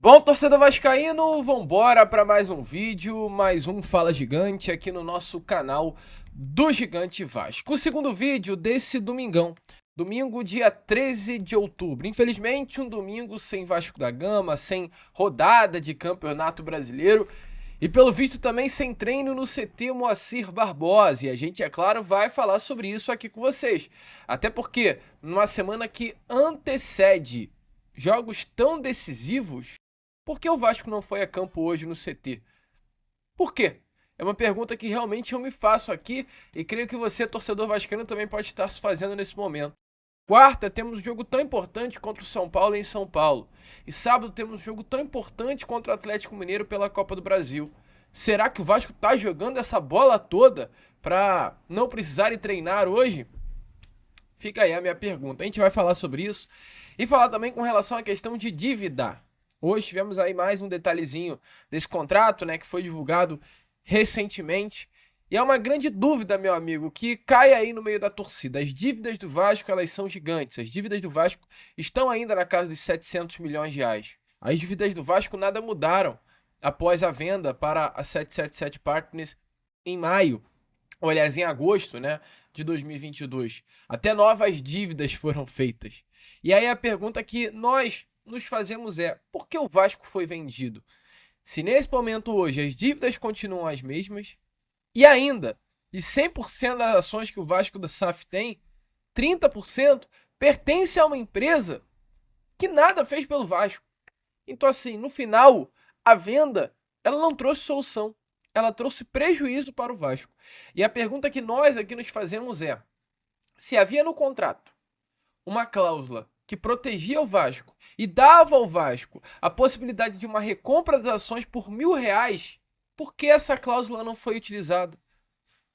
Bom, torcedor vascaíno, vambora para mais um vídeo, mais um Fala Gigante aqui no nosso canal do Gigante Vasco. O segundo vídeo desse domingão, domingo dia 13 de outubro. Infelizmente, um domingo sem Vasco da Gama, sem rodada de Campeonato Brasileiro e pelo visto também sem treino no CT Moacir Barbosa. E a gente, é claro, vai falar sobre isso aqui com vocês. Até porque, numa semana que antecede jogos tão decisivos, por que o Vasco não foi a campo hoje no CT? Por quê? É uma pergunta que realmente eu me faço aqui e creio que você, torcedor vascaíno, também pode estar se fazendo nesse momento. Quarta, temos um jogo tão importante contra o São Paulo em São Paulo. E sábado temos um jogo tão importante contra o Atlético Mineiro pela Copa do Brasil. Será que o Vasco está jogando essa bola toda para não precisar ir treinar hoje? Fica aí a minha pergunta. A gente vai falar sobre isso e falar também com relação à questão de dívida. Hoje tivemos aí mais um detalhezinho desse contrato, né, que foi divulgado recentemente. E é uma grande dúvida, meu amigo, que cai aí no meio da torcida. As dívidas do Vasco, elas são gigantes. As dívidas do Vasco estão ainda na casa dos 700 milhões de reais. As dívidas do Vasco nada mudaram após a venda para a 777 Partners em maio, ou aliás, em agosto, né, de 2022. Até novas dívidas foram feitas. E aí a pergunta que nós nos fazemos é: por que o Vasco foi vendido? Se nesse momento hoje as dívidas continuam as mesmas e ainda de 100% das ações que o Vasco da SAF tem, 30% pertence a uma empresa que nada fez pelo Vasco. Então assim, no final, a venda ela não trouxe solução, ela trouxe prejuízo para o Vasco. E a pergunta que nós aqui nos fazemos é: se havia no contrato uma cláusula que protegia o Vasco e dava ao Vasco a possibilidade de uma recompra das ações por R$ 1.000, por que essa cláusula não foi utilizada?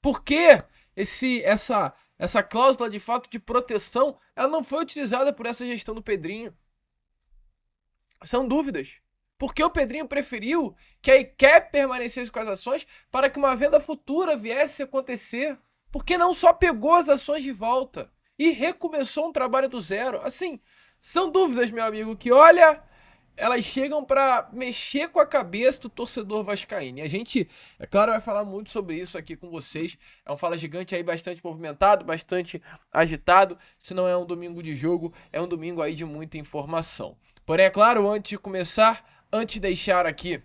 Por que essa cláusula de fato de proteção ela não foi utilizada por essa gestão do Pedrinho? São dúvidas. Por que o Pedrinho preferiu que a ICAP permanecesse com as ações para que uma venda futura viesse a acontecer? Por que não só pegou as ações de volta e recomeçou um trabalho do zero? Assim, são dúvidas, meu amigo, que olha, elas chegam para mexer com a cabeça do torcedor vascaíno. E a gente, é claro, vai falar muito sobre isso aqui com vocês. É um Fala Gigante aí bastante movimentado, bastante agitado. Se não é um domingo de jogo, é um domingo aí de muita informação. Porém, é claro, antes de começar, antes de deixar aqui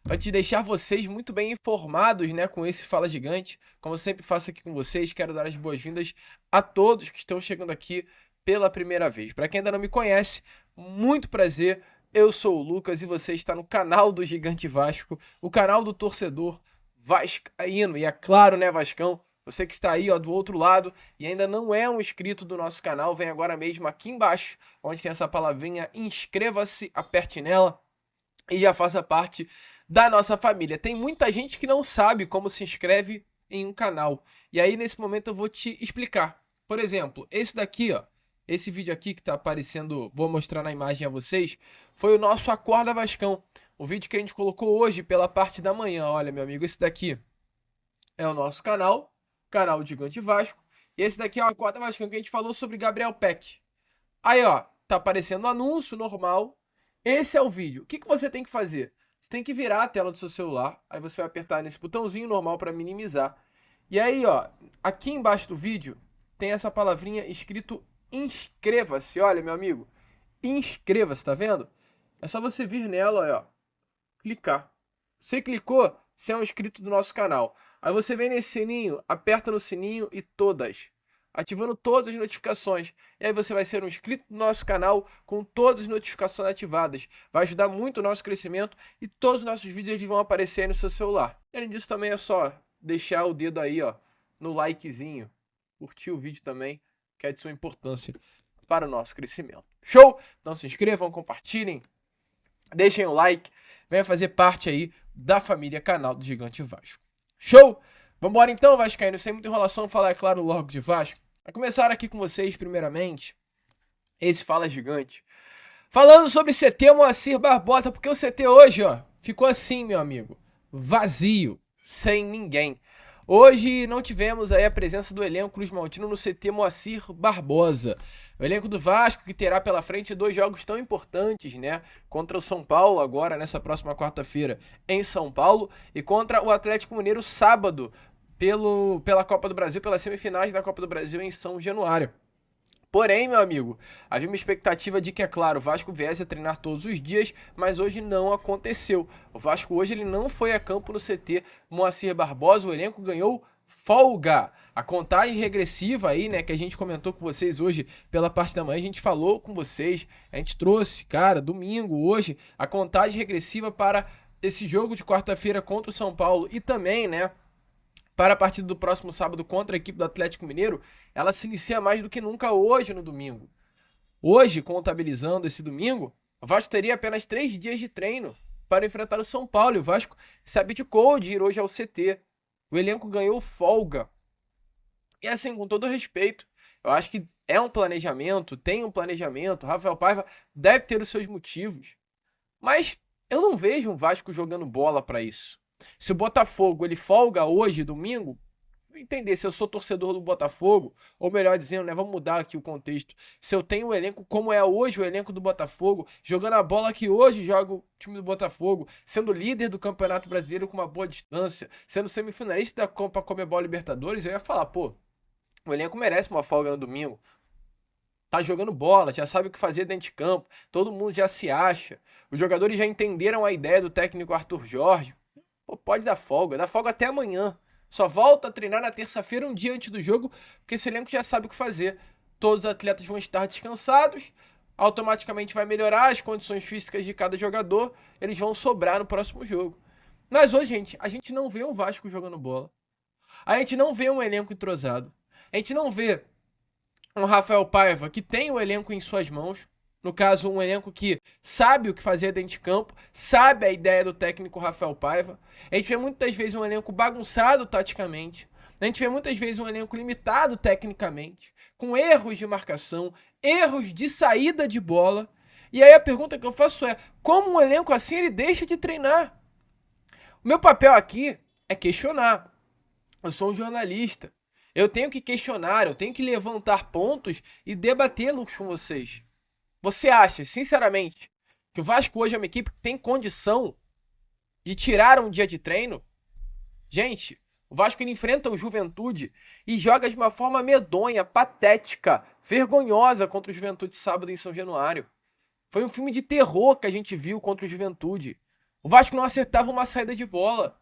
antes de deixar vocês muito bem informados, né, com esse Fala Gigante, como eu sempre faço aqui com vocês, quero dar as boas-vindas a todos que estão chegando aqui pela primeira vez. Para quem ainda não me conhece, muito prazer, eu sou o Lucas e você está no canal do Gigante Vasco, o canal do torcedor vascaíno. E é claro, né, Vascão, você que está aí, ó, do outro lado e ainda não é um inscrito do nosso canal, vem agora mesmo aqui embaixo, onde tem essa palavrinha inscreva-se, aperte nela e já faça parte da nossa família. Tem muita gente que não sabe como se inscreve em um canal. E aí, nesse momento, eu vou te explicar. Por exemplo, esse daqui, ó. Esse vídeo aqui que tá aparecendo, vou mostrar na imagem a vocês, foi o nosso Acorda Vascão. O vídeo que a gente colocou hoje pela parte da manhã. Olha, meu amigo, esse daqui é o nosso canal, canal Gigante Vasco. E esse daqui é o Acorda Vascão, que a gente falou sobre Gabriel Peck. Aí, ó, tá aparecendo o anúncio normal. Esse é o vídeo. O que você tem que fazer? Você tem que virar a tela do seu celular, aí você vai apertar nesse botãozinho normal para minimizar. E aí, ó, aqui embaixo do vídeo tem essa palavrinha escrito inscreva-se. Olha, meu amigo, inscreva-se, tá vendo? É só você vir nela, ó, clicar. Você clicou, você é um inscrito do nosso canal. Aí você vem nesse sininho, aperta no sininho e todas, ativando todas as notificações. E aí você vai ser um inscrito do nosso canal com todas as notificações ativadas. Vai ajudar muito o nosso crescimento e todos os nossos vídeos vão aparecer aí no seu celular. E além disso, também é só deixar o dedo aí, ó, no likezinho. Curtir o vídeo também, que é de sua importância para o nosso crescimento. Show? Então se inscrevam, compartilhem, deixem o like, venha fazer parte aí da família canal do Gigante Vasco. Show? Vambora então, vascaíno, sem muita enrolação, falar, é claro, logo de Vasco. Vai começar aqui com vocês, primeiramente, esse Fala Gigante, falando sobre CT Moacir Barbosa, porque o CT hoje, ó, ficou assim, meu amigo, vazio, sem ninguém. Hoje não tivemos aí a presença do elenco Cruz Maltino no CT Moacir Barbosa. O elenco do Vasco que terá pela frente 2 jogos tão importantes, né? Contra o São Paulo agora, nessa próxima quarta-feira em São Paulo, e contra o Atlético Mineiro sábado pela Copa do Brasil, pelas semifinais da Copa do Brasil em São Januário. Porém, meu amigo, havia uma expectativa de que, é claro, o Vasco viesse a treinar todos os dias, mas hoje não aconteceu. O Vasco hoje ele não foi a campo no CT Moacir Barbosa, o elenco ganhou folga. A contagem regressiva aí, né, que a gente comentou com vocês hoje pela parte da manhã, a gente falou com vocês, a gente trouxe, cara, domingo, hoje, a contagem regressiva para esse jogo de quarta-feira contra o São Paulo e também, né, para a partida do próximo sábado contra a equipe do Atlético Mineiro, ela se inicia mais do que nunca hoje no domingo. Hoje, contabilizando esse domingo, o Vasco teria apenas 3 dias de treino para enfrentar o São Paulo. E o Vasco se abdicou de ir hoje ao CT. O elenco ganhou folga. E assim, com todo respeito, eu acho que é um planejamento, tem um planejamento. Rafael Paiva deve ter os seus motivos. Mas eu não vejo um Vasco jogando bola para isso. Se o Botafogo ele folga hoje, domingo, entender se eu sou torcedor do Botafogo, ou melhor dizendo, né, vamos mudar aqui o contexto. Se eu tenho o elenco como é hoje o elenco do Botafogo, jogando a bola que hoje joga o time do Botafogo, sendo líder do Campeonato Brasileiro com uma boa distância, sendo semifinalista da Copa Comebol Libertadores, eu ia falar, pô, o elenco merece uma folga no domingo. Tá jogando bola, já sabe o que fazer dentro de campo, todo mundo já se acha. Os jogadores já entenderam a ideia do técnico Arthur Jorge. Pô, pode dar folga, dá folga até amanhã. Só volta a treinar na terça-feira, um dia antes do jogo, porque esse elenco já sabe o que fazer. Todos os atletas vão estar descansados, automaticamente vai melhorar as condições físicas de cada jogador, eles vão sobrar no próximo jogo. Mas hoje, gente, a gente não vê um Vasco jogando bola. A gente não vê um elenco entrosado. A gente não vê um Rafael Paiva que tem o elenco em suas mãos. No caso, um elenco que sabe o que fazer dentro de campo, sabe a ideia do técnico Rafael Paiva. A gente vê muitas vezes um elenco bagunçado taticamente. A gente vê muitas vezes um elenco limitado tecnicamente, com erros de marcação, erros de saída de bola. E aí a pergunta que eu faço é, como um elenco assim ele deixa de treinar? O meu papel aqui é questionar. Eu sou um jornalista. Eu tenho que questionar, eu tenho que levantar pontos e debatê-los com vocês. Você acha, sinceramente, que o Vasco hoje é uma equipe que tem condição de tirar um dia de treino? Gente, o Vasco ele enfrenta o Juventude e joga de uma forma medonha, patética, vergonhosa contra o Juventude sábado em São Januário. Foi um filme de terror que a gente viu contra o Juventude. O Vasco não acertava uma saída de bola.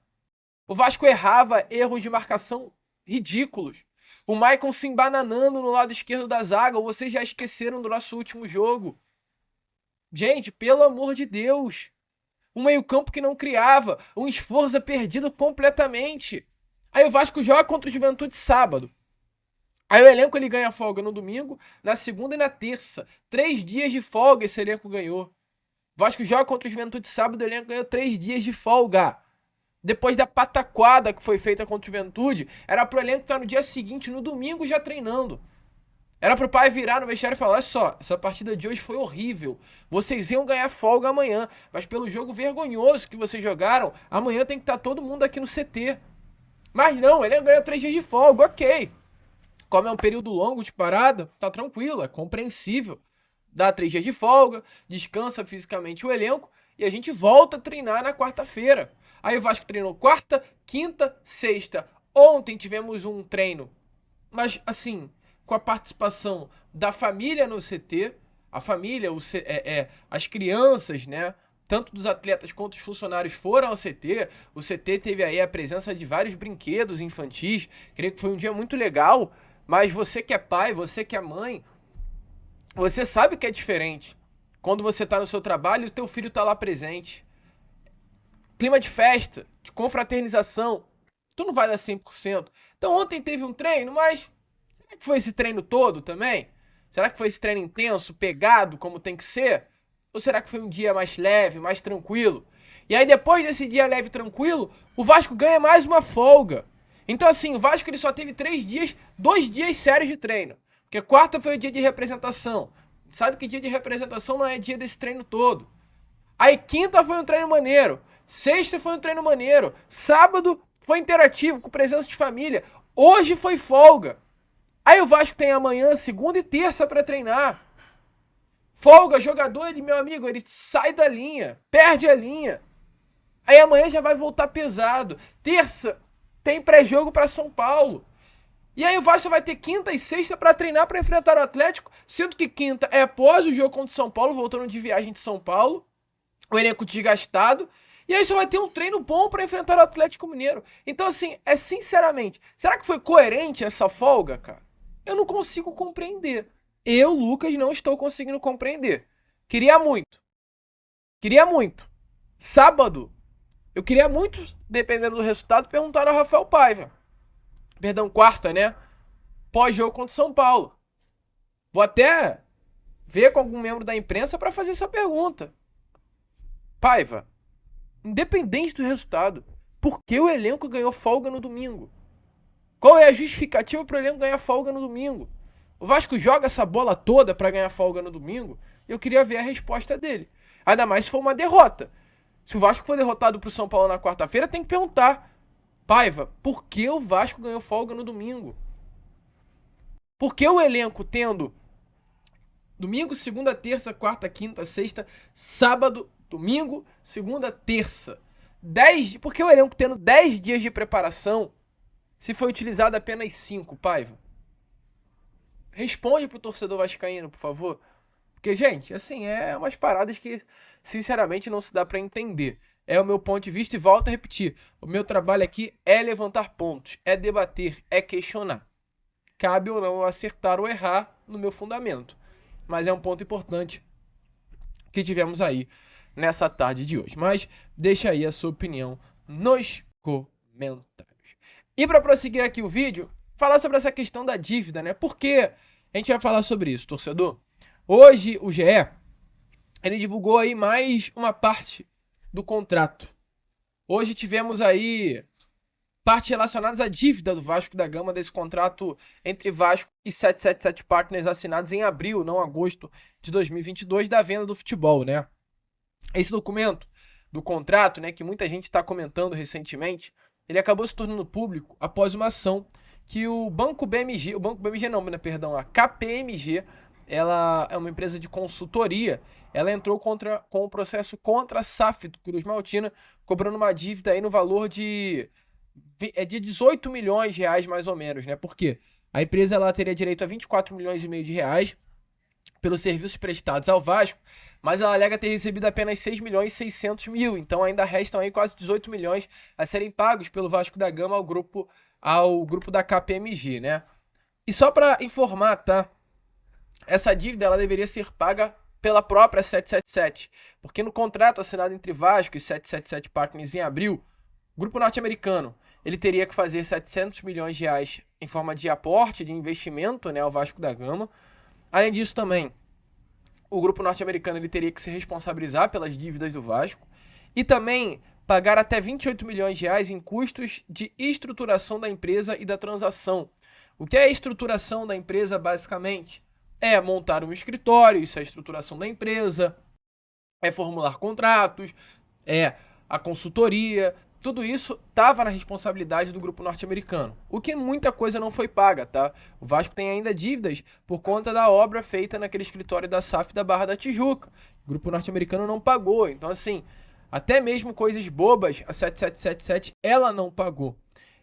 O Vasco errava erros de marcação ridículos. O Maicon se embananando no lado esquerdo da zaga, ou vocês já esqueceram do nosso último jogo. Gente, pelo amor de Deus. Um meio-campo que não criava, um Sforza perdido completamente. Aí o Vasco joga contra o Juventude sábado. Aí o elenco ele ganha folga no domingo, na segunda e na terça. 3 dias de folga esse elenco ganhou. O Vasco joga contra o Juventude sábado, o elenco ganhou 3 dias de folga. Depois da pataquada que foi feita contra o Juventude, era pro elenco estar no dia seguinte, no domingo, já treinando. Era pro pai virar no vestiário e falar, olha só, essa partida de hoje foi horrível. Vocês iam ganhar folga amanhã, mas pelo jogo vergonhoso que vocês jogaram, amanhã tem que estar todo mundo aqui no CT. Mas não, ele ganhou 3 dias de folga, ok. Como é um período longo de parada, tá tranquilo, é compreensível. Dá 3 dias de folga, descansa fisicamente o elenco e a gente volta a treinar na quarta-feira. Aí o Vasco treinou quarta, quinta, sexta. Ontem tivemos um treino, mas assim, com a participação da família no CT, a família, as crianças, né? Tanto dos atletas quanto dos funcionários foram ao CT. O CT teve aí a presença de vários brinquedos infantis. Creio que foi um dia muito legal. Mas você que é pai, você que é mãe, você sabe que é diferente quando você está no seu trabalho e o teu filho está lá presente. Clima de festa, de confraternização, tu não vai dar 100%. Então ontem teve um treino, mas será que foi esse treino todo também? Será que foi esse treino intenso, pegado, como tem que ser? Ou será que foi um dia mais leve, mais tranquilo? E aí depois desse dia leve e tranquilo, o Vasco ganha mais uma folga. Então assim, o Vasco ele só teve 3 dias, 2 dias sérios de treino. Porque quarta foi o dia de representação. Sabe que dia de representação não é dia desse treino todo. Aí quinta foi um treino maneiro. Sexta foi um treino maneiro. Sábado foi interativo, com presença de família. Hoje foi folga. Aí o Vasco tem amanhã, segunda e terça para treinar. Folga, jogador, ele, meu amigo, ele sai da linha, perde a linha. Aí amanhã já vai voltar pesado. Terça tem pré-jogo para São Paulo. E aí o Vasco vai ter quinta e sexta para treinar para enfrentar o Atlético, sendo que quinta é após o jogo contra o São Paulo, voltando de viagem de São Paulo, o elenco desgastado. E aí só vai ter um treino bom para enfrentar o Atlético Mineiro. Então assim, sinceramente, será que foi coerente essa folga, cara? Eu não consigo compreender. Eu, Lucas, não estou conseguindo compreender. Queria muito. Queria muito. Sábado, eu queria muito, dependendo do resultado, perguntar ao Rafael Paiva. Perdão, quarta, né? Pós-jogo contra o São Paulo. Vou até ver com algum membro da imprensa para fazer essa pergunta. Paiva, independente do resultado, por que o elenco ganhou folga no domingo? Qual é a justificativa para o elenco ganhar folga no domingo? O Vasco joga essa bola toda para ganhar folga no domingo? Eu queria ver a resposta dele. Ainda mais se for uma derrota. Se o Vasco for derrotado pro São Paulo na quarta-feira, tem que perguntar. Paiva, por que o Vasco ganhou folga no domingo? Por que o elenco tendo domingo, segunda, terça, quarta, quinta, sexta, sábado, domingo, segunda, terça. Por que o elenco tendo 10 dias de preparação se foi utilizado apenas 5, Paiva? Responde pro torcedor vascaíno, por favor. Porque, gente, assim, é umas paradas que, sinceramente, não se dá para entender. É o meu ponto de vista e volto a repetir. O meu trabalho aqui é levantar pontos, é debater, é questionar. Cabe ou não acertar ou errar no meu fundamento. Mas é um ponto importante que tivemos aí nessa tarde de hoje. Mas deixa aí a sua opinião nos comentários. E para prosseguir aqui o vídeo, falar sobre essa questão da dívida, né? Porque a gente vai falar sobre isso, torcedor. Hoje o GE, ele divulgou aí mais uma parte do contrato. Hoje tivemos aí partes relacionadas à dívida do Vasco da Gama desse contrato entre Vasco e 777 Partners assinados em abril, não agosto de 2022, da venda do futebol, né? Esse documento do contrato, né, que muita gente está comentando recentemente, ele acabou se tornando público após uma ação que o Banco BMG, a KPMG, ela é uma empresa de consultoria, ela entrou com o processo contra a SAF do Cruz Maltina, cobrando uma dívida aí no valor de 18 milhões de reais mais ou menos, né? Porque a empresa ela teria direito a 24 milhões e meio de reais pelos serviços prestados ao Vasco, mas ela alega ter recebido apenas 6 milhões e 600 mil, então ainda restam aí quase 18 milhões a serem pagos pelo Vasco da Gama ao grupo da KPMG, né? E só para informar, tá? Essa dívida ela deveria ser paga pela própria 777, porque no contrato assinado entre Vasco e 777 Partners em abril, o grupo norte-americano ele teria que fazer 700 milhões de reais em forma de aporte, de investimento, né, ao Vasco da Gama. Além disso também, o grupo norte-americano ele teria que se responsabilizar pelas dívidas do Vasco e também pagar até 28 milhões de reais em custos de estruturação da empresa e da transação. O que é a estruturação da empresa, basicamente? É montar um escritório, isso é a estruturação da empresa, é formular contratos, é a consultoria, tudo isso estava na responsabilidade do grupo norte-americano. O que muita coisa não foi paga, tá? O Vasco tem ainda dívidas por conta da obra feita naquele escritório da SAF da Barra da Tijuca. O grupo norte-americano não pagou, então assim, até mesmo coisas bobas, a 7777, ela não pagou.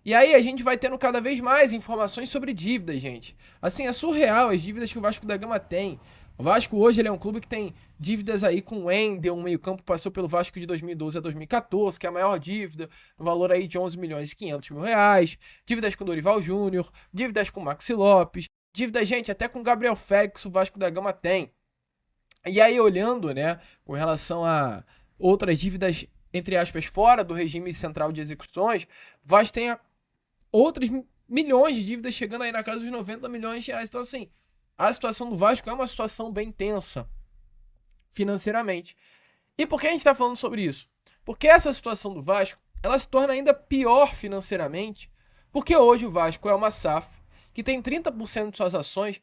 E aí a gente vai tendo cada vez mais informações sobre dívidas, gente. Assim, é surreal as dívidas que o Vasco da Gama tem. O Vasco hoje ele é um clube que tem dívidas aí com o Wendel, um meio-campo passou pelo Vasco de 2012 a 2014, que é a maior dívida, no valor aí de 11 milhões e 500 mil reais. Dívidas com Dorival Júnior, dívidas com Maxi Lopes, dívidas, gente, até com Gabriel Félix o Vasco da Gama tem. E aí olhando, né, com relação a outras dívidas, entre aspas, fora do regime central de execuções, o Vasco tem outros milhões de dívidas chegando aí na casa dos 90 milhões de reais. Então, assim, a situação do Vasco é uma situação bem tensa financeiramente. E por que a gente está falando sobre isso? Porque essa situação do Vasco, ela se torna ainda pior financeiramente, porque hoje o Vasco é uma SAF que tem 30% de suas ações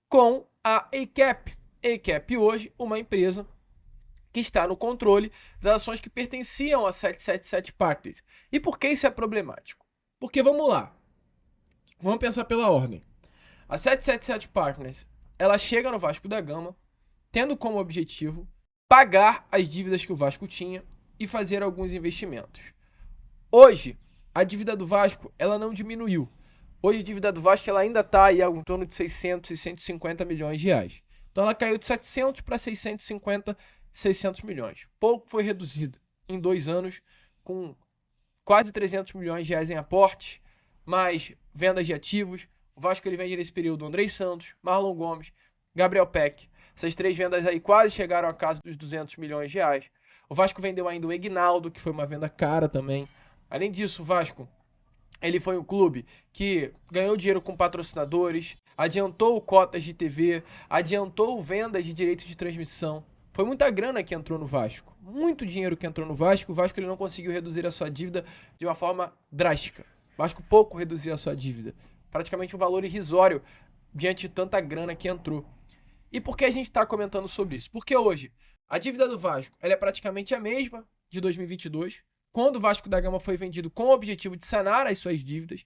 com a ACAP. ACAP hoje, uma empresa que está no controle das ações que pertenciam a 777 Partners. E por que isso é problemático? Porque vamos lá, vamos pensar pela ordem. A 777 Partners, ela chega no Vasco da Gama, tendo como objetivo pagar as dívidas que o Vasco tinha e fazer alguns investimentos. Hoje, a dívida do Vasco, ela não diminuiu. Hoje a dívida do Vasco ela ainda está aí em torno de 600 e 150 milhões de reais. Então ela caiu de 700 para 650, 600 milhões. Pouco foi reduzida em 2 anos, com quase 300 milhões de reais em aporte, mais vendas de ativos. O Vasco ele vende nesse período Andrei Santos, Marlon Gomes, Gabriel Peck. Essas 3 vendas aí quase chegaram à casa dos 200 milhões de reais. O Vasco vendeu ainda o Egnaldo, que foi uma venda cara também. Além disso, o Vasco ele foi um clube que ganhou dinheiro com patrocinadores, adiantou cotas de TV, adiantou vendas de direitos de transmissão. Foi muita grana que entrou no Vasco, muito dinheiro que entrou no Vasco. O Vasco ele não conseguiu reduzir a sua dívida de uma forma drástica. O Vasco pouco reduziu a sua dívida, praticamente um valor irrisório diante de tanta grana que entrou. E por que a gente está comentando sobre isso? Porque hoje a dívida do Vasco ela é praticamente a mesma de 2022, quando o Vasco da Gama foi vendido com o objetivo de sanar as suas dívidas.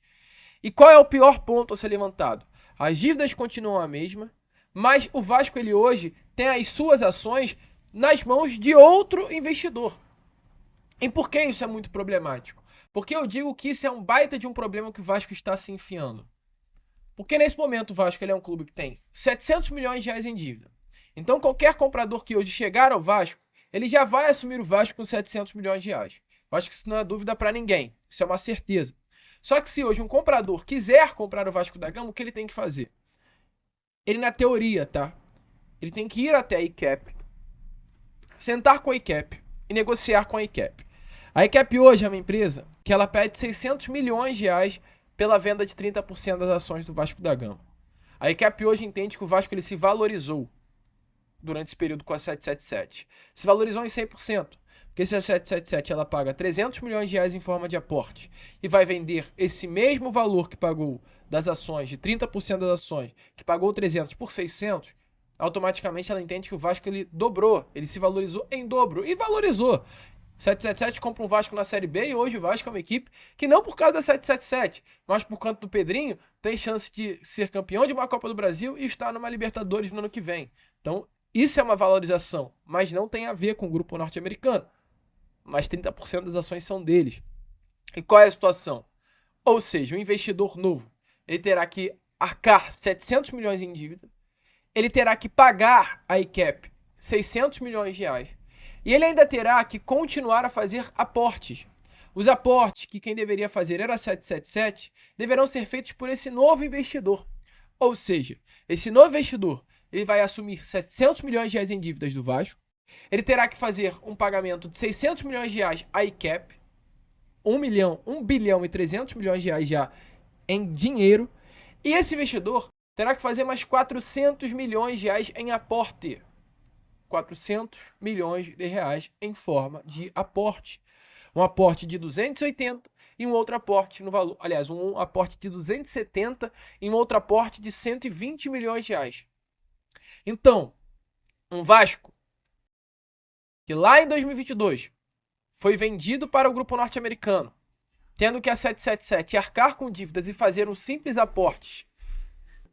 E qual é o pior ponto a ser levantado? As dívidas continuam a mesma, mas o Vasco ele hoje tem as suas ações nas mãos de outro investidor. E por que isso é muito problemático? Porque eu digo que isso é um baita de um problema que o Vasco está se enfiando. Porque nesse momento o Vasco ele é um clube que tem 700 milhões de reais em dívida. Então qualquer comprador que hoje chegar ao Vasco, ele já vai assumir o Vasco com 700 milhões de reais. Eu acho que isso não é dúvida para ninguém, isso é uma certeza. Só que se hoje um comprador quiser comprar o Vasco da Gama, o que ele tem que fazer? Ele na teoria, tá? Ele tem que ir até a ICAP, sentar com a ICAP e negociar com a ICAP. A ICAP hoje é uma empresa que ela pede 600 milhões de reais pela venda de 30% das ações do Vasco da Gama. A ICAP hoje entende que o Vasco ele se valorizou durante esse período com a 777. Se valorizou em 100%. Porque se a 777 ela paga 300 milhões de reais em forma de aporte e vai vender esse mesmo valor que pagou das ações, de 30% das ações, que pagou 300 por 600, automaticamente ela entende que o Vasco ele dobrou, ele se valorizou em dobro e valorizou. 777 compra um Vasco na Série B e hoje o Vasco é uma equipe que não por causa da 777, mas por conta do Pedrinho, tem chance de ser campeão de uma Copa do Brasil e estar numa Libertadores no ano que vem. Então, isso é uma valorização, mas não tem a ver com o grupo norte-americano. Mas 30% das ações são deles. E qual é a situação? Ou seja, o investidor novo, ele terá que arcar 700 milhões em dívida, ele terá que pagar a ICAP 600 milhões de reais, e ele ainda terá que continuar a fazer aportes. Os aportes que quem deveria fazer era a 777 deverão ser feitos por esse novo investidor. Ou seja, esse novo investidor ele vai assumir 700 milhões de reais em dívidas do Vasco, ele terá que fazer um pagamento de 600 milhões de reais à ICAP, 1 bilhão e 300 milhões de reais já em dinheiro, e esse investidor terá que fazer mais 400 milhões de reais em aporte. 400 milhões de reais em forma de aporte. Um aporte de 280 e um outro aporte no valor, aliás, um aporte de 270 e um outro aporte de 120 milhões de reais. Então, um Vasco que lá em 2022 foi vendido para o grupo norte-americano, tendo que a 777 arcar com dívidas e fazer um simples aporte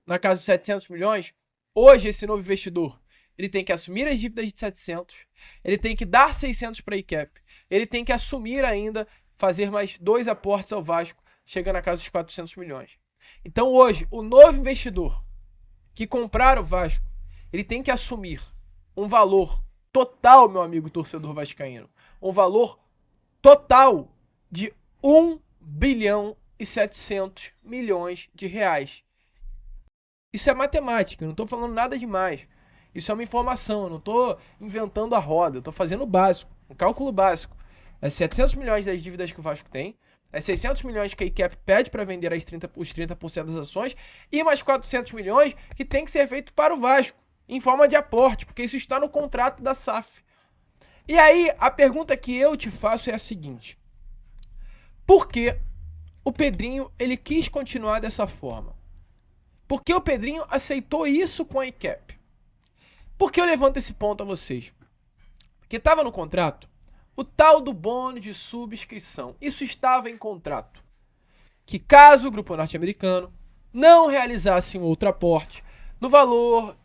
na casa de 700 milhões, hoje esse novo investidor ele tem que assumir as dívidas de 700, ele tem que dar 600 para a ICAP, ele tem que assumir ainda, fazer mais 2 aportes ao Vasco, chegando a casa dos 400 milhões. Então hoje, o novo investidor que comprar o Vasco, ele tem que assumir um valor total, meu amigo torcedor vascaíno, um valor total de 1 bilhão e 700 milhões de reais. Isso é matemática, eu não estou falando nada demais. Isso é uma informação, eu não estou inventando a roda, eu estou fazendo o básico, um cálculo básico. É 700 milhões das dívidas que o Vasco tem, é 600 milhões que a ICAP pede para vender os 30% das ações e mais 400 milhões que tem que ser feito para o Vasco, em forma de aporte, porque isso está no contrato da SAF. E aí, a pergunta que eu te faço é a seguinte: por que o Pedrinho ele quis continuar dessa forma? Por que o Pedrinho aceitou isso com a ICAP? Por que eu levanto esse ponto a vocês? que estava no contrato, o tal do bônus de subscrição. Isso estava em contrato. Que caso o grupo norte-americano não realizasse um outro aporte no valor,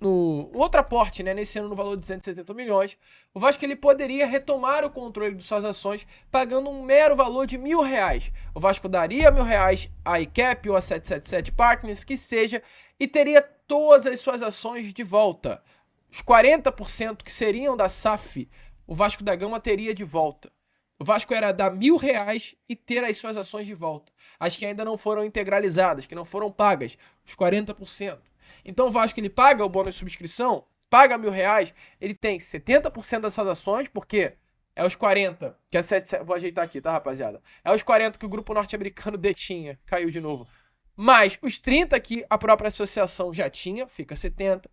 um outro aporte, né, nesse ano no valor de 270 milhões, o Vasco ele poderia retomar o controle de suas ações pagando um mero valor de R$1.000. O Vasco daria R$1.000 à ICAP ou a 777 Partners, que seja, e teria todas as suas ações de volta. Os 40% que seriam da SAF, o Vasco da Gama teria de volta. O Vasco era dar R$1.000 e ter as suas ações de volta. As que ainda não foram integralizadas, que não foram pagas, os 40%. Então o Vasco ele paga o bônus de subscrição, paga R$1.000, ele tem 70% das suas ações, porque é os 40 que a 7... Vou ajeitar aqui, tá, rapaziada? É os 40 que o grupo norte-americano detinha, caiu de novo. Mais os 30 que a própria associação já tinha, fica 70.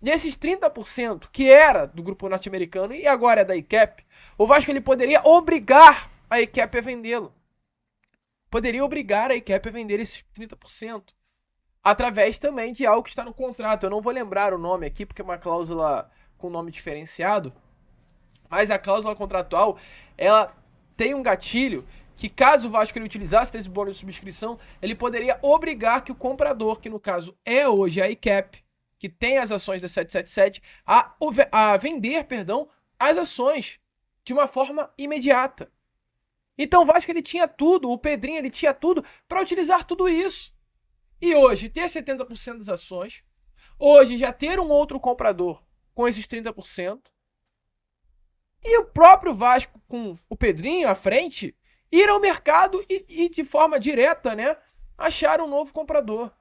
E esses 30% que era do grupo norte-americano e agora é da ICAP, o Vasco ele poderia obrigar a ICAP a vendê-lo. Poderia obrigar a ICAP a vender esses 30%. Através também de algo que está no contrato. Eu não vou lembrar o nome aqui, porque é uma cláusula com nome diferenciado. Mas a cláusula contratual, ela tem um gatilho que caso o Vasco ele utilizasse esse bônus de subscrição, ele poderia obrigar que o comprador, que no caso é hoje a ICAP, que tem as ações da 777, a vender, as ações de uma forma imediata. Então o Vasco ele tinha tudo, o Pedrinho ele tinha tudo para utilizar tudo isso. E hoje ter 70% das ações, hoje já ter um outro comprador com esses 30%, e o próprio Vasco com o Pedrinho à frente, ir ao mercado e de forma direta, né, achar um novo comprador.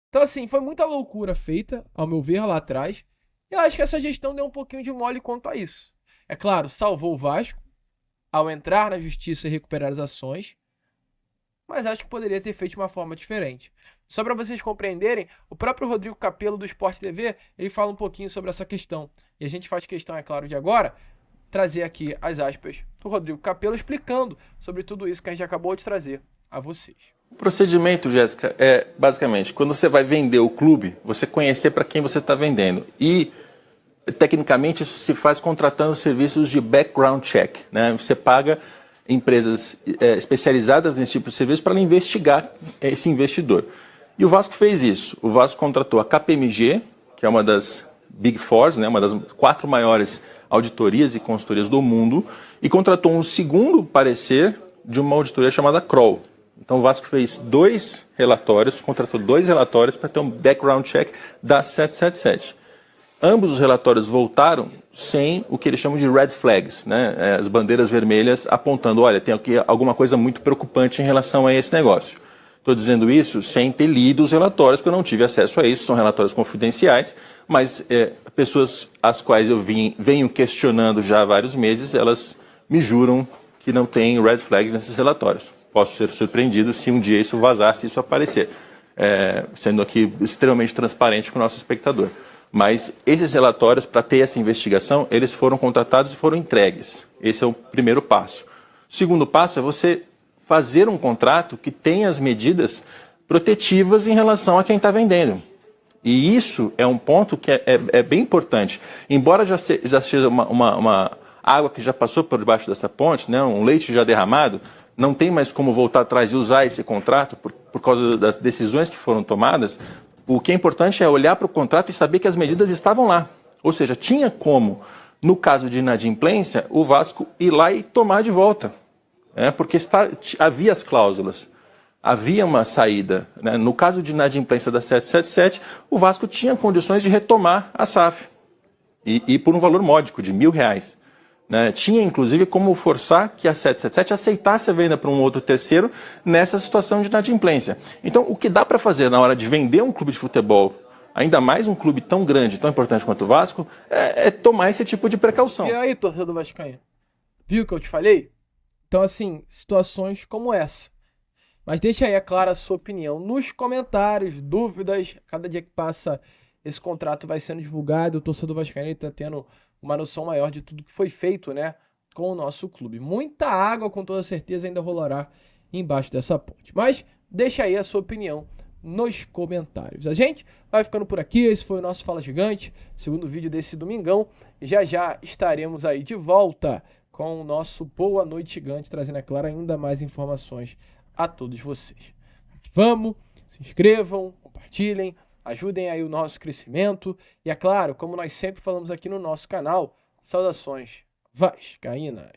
Então assim, foi muita loucura feita, ao meu ver, lá atrás, e eu acho que essa gestão deu um pouquinho de mole quanto a isso. É claro, salvou o Vasco ao entrar na justiça e recuperar as ações, mas acho que poderia ter feito de uma forma diferente. Só para vocês compreenderem, o próprio Rodrigo Capello do Sport TV, ele fala um pouquinho sobre essa questão. E a gente faz questão, é claro, de agora, trazer aqui as aspas do Rodrigo Capello explicando sobre tudo isso que a gente acabou de trazer a vocês. O procedimento, Jéssica, é basicamente, quando você vai vender o clube, você conhecer para quem você está vendendo. E, tecnicamente, isso se faz contratando serviços de background check, né? Você paga empresas especializadas nesse tipo de serviço para investigar esse investidor. E o Vasco fez isso. O Vasco contratou a KPMG, que é uma das Big Fours, né, uma das 4 maiores auditorias e consultorias do mundo, e contratou um segundo parecer de uma auditoria chamada Kroll. Então o Vasco fez 2 relatórios, contratou 2 relatórios para ter um background check da 777. Ambos os relatórios voltaram sem o que eles chamam de red flags, né? As bandeiras vermelhas apontando, olha, tem aqui alguma coisa muito preocupante em relação a esse negócio. Estou dizendo isso sem ter lido os relatórios, porque eu não tive acesso a isso, são relatórios confidenciais, mas pessoas às quais eu venho questionando já há vários meses, elas me juram que não tem red flags nesses relatórios. Posso ser surpreendido se um dia isso vazar, se isso aparecer, sendo aqui extremamente transparente com o nosso espectador. Mas esses relatórios, para ter essa investigação, eles foram contratados e foram entregues. Esse é o primeiro passo. O segundo passo é você fazer um contrato que tenha as medidas protetivas em relação a quem está vendendo. E isso é um ponto que é bem importante. Embora já seja uma água que já passou por debaixo dessa ponte, né, um leite já derramado, não tem mais como voltar atrás e usar esse contrato por causa das decisões que foram tomadas. O que é importante é olhar para o contrato e saber que as medidas estavam lá. Ou seja, tinha como, no caso de inadimplência, o Vasco ir lá e tomar de volta. Porque havia as cláusulas, havia uma saída. Né? No caso de inadimplência da 777, o Vasco tinha condições de retomar a SAF. E por um valor módico de R$1.000. Né? Tinha, inclusive, como forçar que a 777 aceitasse a venda para um outro terceiro nessa situação de inadimplência. Então, o que dá para fazer na hora de vender um clube de futebol, ainda mais um clube tão grande, tão importante quanto o Vasco, é tomar esse tipo de precaução. E aí, torcedor vascaíno? Viu o que eu te falei? Então, assim, situações como essa. Mas deixa aí, é clara, a sua opinião nos comentários, dúvidas. Cada dia que passa, esse contrato vai sendo divulgado. O torcedor vascaíno está tendo uma noção maior de tudo que foi feito, né, com o nosso clube. Muita água, com toda certeza, ainda rolará embaixo dessa ponte. Mas deixa aí a sua opinião nos comentários. A gente vai ficando por aqui, esse foi o nosso Fala Gigante, segundo vídeo desse domingão. Já já estaremos aí de volta com o nosso Boa Noite Gigante, trazendo, é claro, ainda mais informações a todos vocês. Vamos, se inscrevam, compartilhem, ajudem aí o nosso crescimento. E é claro, como nós sempre falamos aqui no nosso canal, saudações vascaínas.